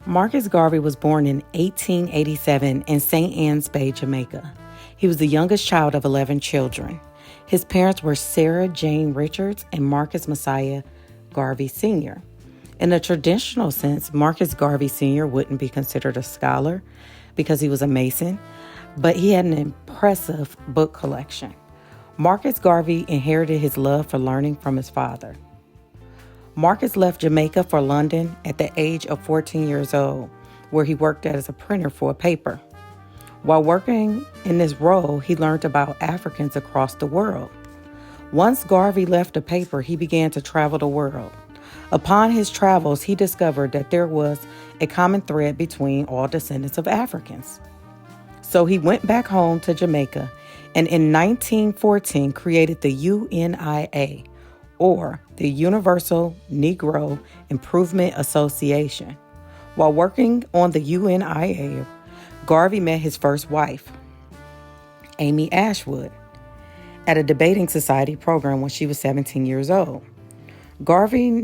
Marcus Garvey was born in 1887 in St. Ann's Bay, Jamaica. He was the youngest child of 11 children. His parents were Sarah Jane Richards and Marcus Messiah Garvey Sr. In a traditional sense, Marcus Garvey Sr. wouldn't be considered a scholar because he was a Mason, but he had an impressive book collection. Marcus Garvey inherited his love for learning from his father. Marcus left Jamaica for London at the age of 14 years old, where he worked as a printer for a paper. While working in this role, he learned about Africans across the world. Once Garvey left the paper, he began to travel the world. Upon his travels, he discovered that there was a common thread between all descendants of Africans. So he went back home to Jamaica and in 1914 created the UNIA, or the Universal Negro Improvement Association. While working on the UNIA, Garvey met his first wife, Amy Ashwood, at a debating society program when she was 17 years old. Garvey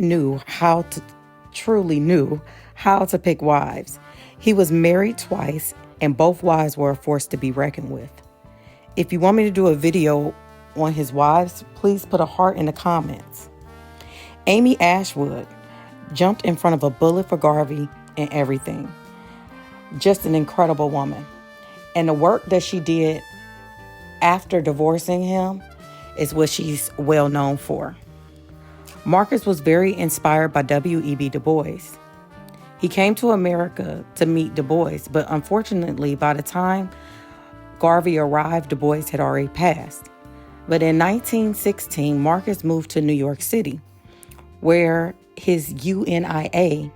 truly knew how to pick wives. He was married twice, and both wives were a force to be reckoned with. If you want me to do a video on his wives, please put a heart in the comments. Amy Ashwood jumped in front of a bullet for Garvey and everything. Just an incredible woman. And the work that she did after divorcing him is what she's well known for. Marcus was very inspired by W.E.B. Du Bois. He came to America to meet Du Bois, but unfortunately, by the time Garvey arrived, Du Bois had already passed. But in 1916, Marcus moved to New York City, where his UNIA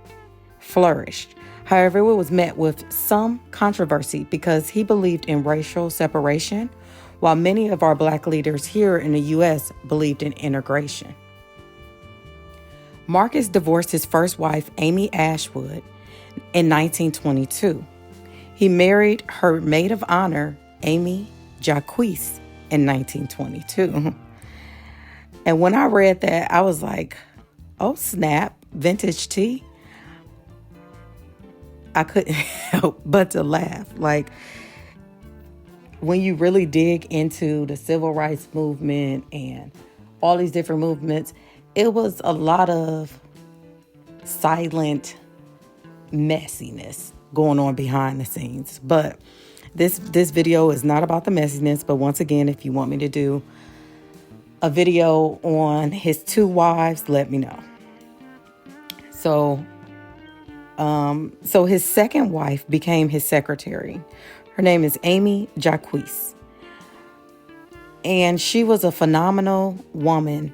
flourished. However, it was met with some controversy because he believed in racial separation, while many of our Black leaders here in the U.S. believed in integration. Marcus divorced his first wife, Amy Ashwood, in 1922. He married her maid of honor, Amy Jacquees, in 1922. And when I read that, I was like, oh snap, vintage tea. I couldn't help but to laugh. Like, when you really dig into the civil rights movement and all these different movements, it was a lot of silent messiness going on behind the scenes. But this video is not about the messiness. But once again, if you want me to do a video on his two wives, let me know. So his second wife became his secretary. Her name is Amy Jacquees. And she was a phenomenal woman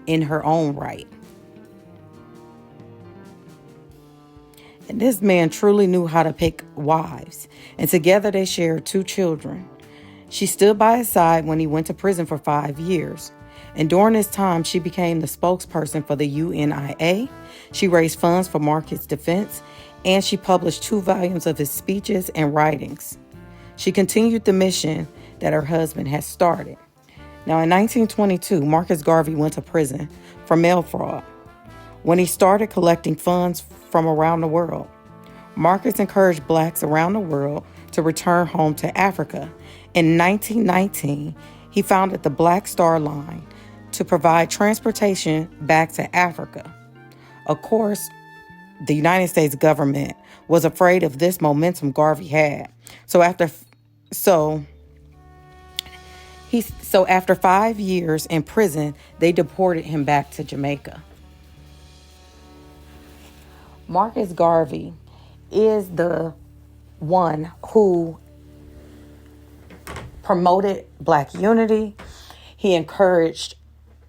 in her own right. And this man truly knew how to pick wives. And together they shared 2 children. She stood by his side when he went to prison for 5 years. And during this time, she became the spokesperson for the UNIA. She raised funds for Marcus' defense, and she published 2 volumes of his speeches and writings. She continued the mission that her husband had started. Now, in 1922, Marcus Garvey went to prison for mail fraud. When he started collecting funds from around the world, Marcus encouraged Blacks around the world to return home to Africa. In 1919, he founded the Black Star Line to provide transportation back to Africa. Of course, the United States government was afraid of this momentum Garvey had. So after 5 years in prison, they deported him back to Jamaica. Marcus Garvey is the one who promoted Black unity. He encouraged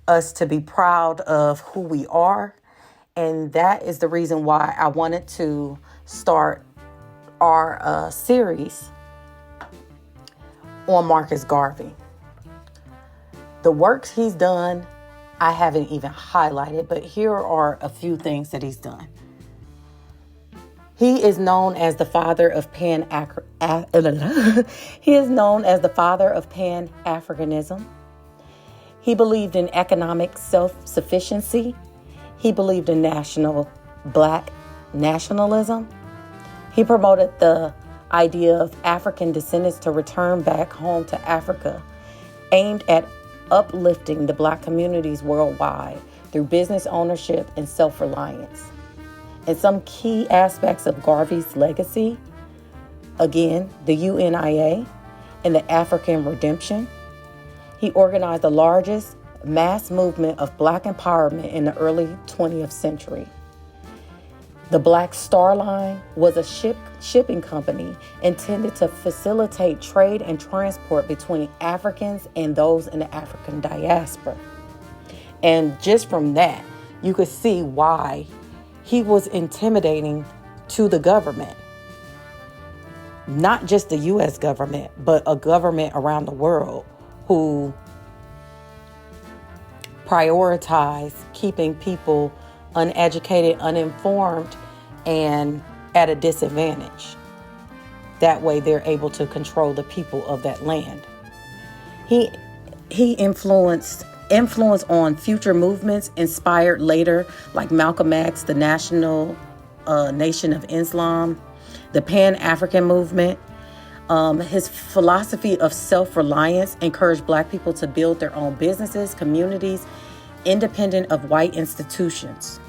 us to be proud of who we are. And that is the reason why I wanted to start our series on Marcus Garvey. The works he's done, I haven't even highlighted, but here are a few things that he's done. He is known as the father of Pan-Africanism. He believed in economic self-sufficiency. He believed in national Black nationalism. He promoted the idea of African descendants to return back home to Africa, aimed at uplifting the Black communities worldwide through business ownership and self-reliance. And some key aspects of Garvey's legacy, again, the UNIA and the African Redemption. He organized the largest mass movement of Black empowerment in the early 20th century. The Black Star Line was a shipping company intended to facilitate trade and transport between Africans and those in the African diaspora. And just from that, you could see why he was intimidating to the government. Not just the U.S. government, but a government around the world who prioritize keeping people uneducated, uninformed, and at a disadvantage. That way they're able to control the people of that land. He influenced on future movements inspired later, like Malcolm X, the National Nation of Islam, the Pan-African movement. His philosophy of self-reliance encouraged Black people to build their own businesses, communities, independent of white institutions.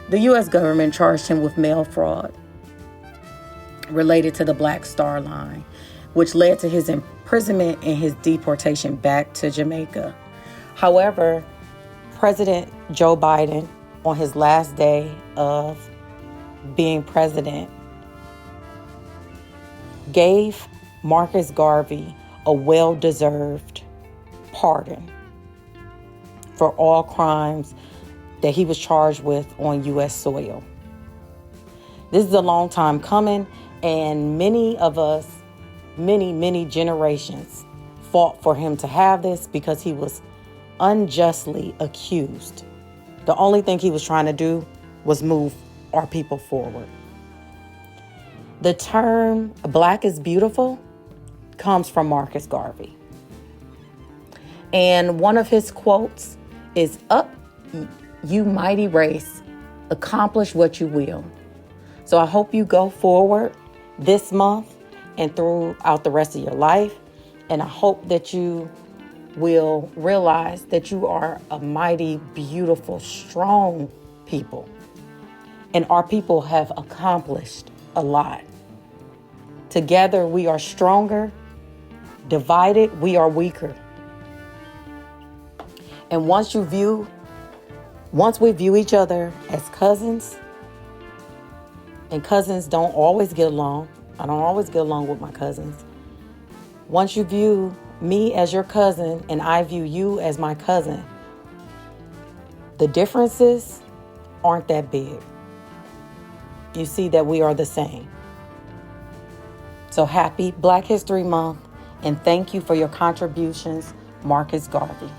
The U.S. government charged him with mail fraud related to the Black Star Line, which led to his imprisonment and his deportation back to Jamaica. However, President Joe Biden, on his last day of being president, gave Marcus Garvey a well-deserved pardon for all crimes that he was charged with on U.S. soil. This is a long time coming, and many of us, many generations fought for him to have this because he was unjustly accused. The only thing he was trying to do was move our people forward. The term Black is beautiful comes from Marcus Garvey. And one of his quotes is, "Up, you mighty race, accomplish what you will." So I hope you go forward this month and throughout the rest of your life. And I hope that you will realize that you are a mighty, beautiful, strong people. And our people have accomplished a lot. Together, we are stronger. Divided, we are weaker. And once we view each other as cousins, and cousins don't always get along. I don't always get along with my cousins. Once you view me as your cousin and I view you as my cousin, the differences aren't that big. You see that we are the same. So happy Black History Month, and thank you for your contributions, Marcus Garvey.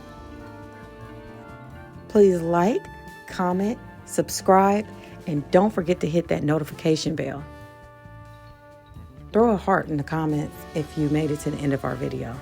Please like, comment, subscribe, and don't forget to hit that notification bell. Throw a heart in the comments if you made it to the end of our video.